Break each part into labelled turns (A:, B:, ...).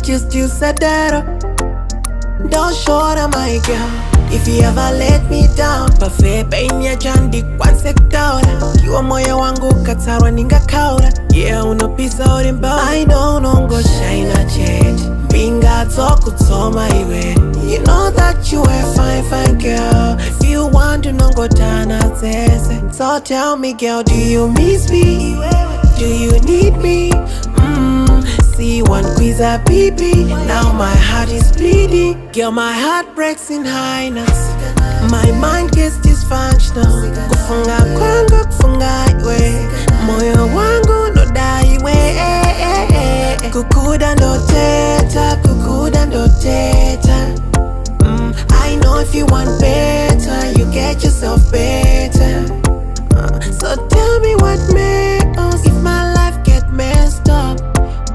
A: Majjesty Usadaro, Ndoshora my girl. If you ever let me down, pafair handikwanise kutaura. Iwewe moyo wangu ukatsarwa ndingakaura. Yeah, unopisa urimba. I know unongoshaina chete. Mbinga dzokutsoma iwewe. You know that you a fine, fine girl. If you want unongotanha dzese. So tell me girl, do you miss me? Do you need me? See wandikwidza baby. Now my heart is bleeding. Girl, my heart breaks in high notes. My mind gets dysfunctional. Kufunga kwangu kufunga iwewe. Moyo wangu iwewe. Kukuda ndoteta, kukuda ndoteta. I know if you want better, you get yourself better. So tell me what matters if my life get messed up.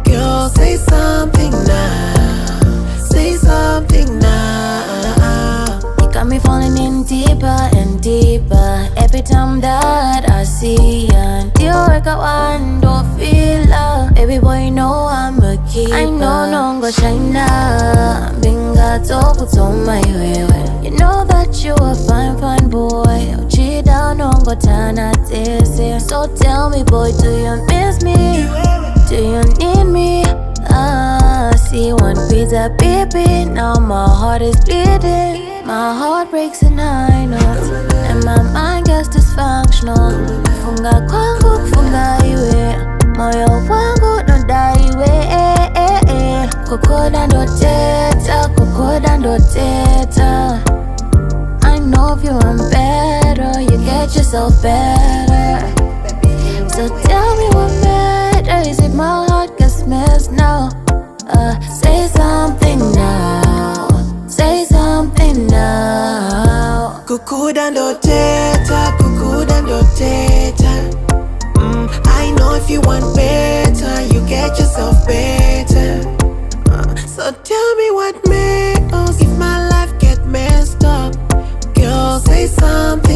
A: Girl, say something now. Say something now.
B: You got me falling in deeper and deeper every time that I see ya. Ndiwe wandofila. Baby boy, you know I'm a keeper. I know unongoshaina. Mbinga dzokutsoma iwewe. You know that you a fine, fine boy. Uchida unongotanha dzese. So tell me boy, do you miss me? Do you need me? See wandikwidza baby. Now my heart is bleeding. My heart breaks in high notes. And my mind gets dysfunctional. Kufunga kwangu kufunga iwewe. Moyo wangu iwewe. Kukuda ndoteta, kukuda ndoteta. I know if you want better, you get yourself better. So tell me what matters if my heart gets messed now. Say something now. Say something now.
A: Kukuda ndoteta, kukuda ndoteta. I know if you want better, you get yourself better. So tell me what matters if my life get messed up. Girl, say something.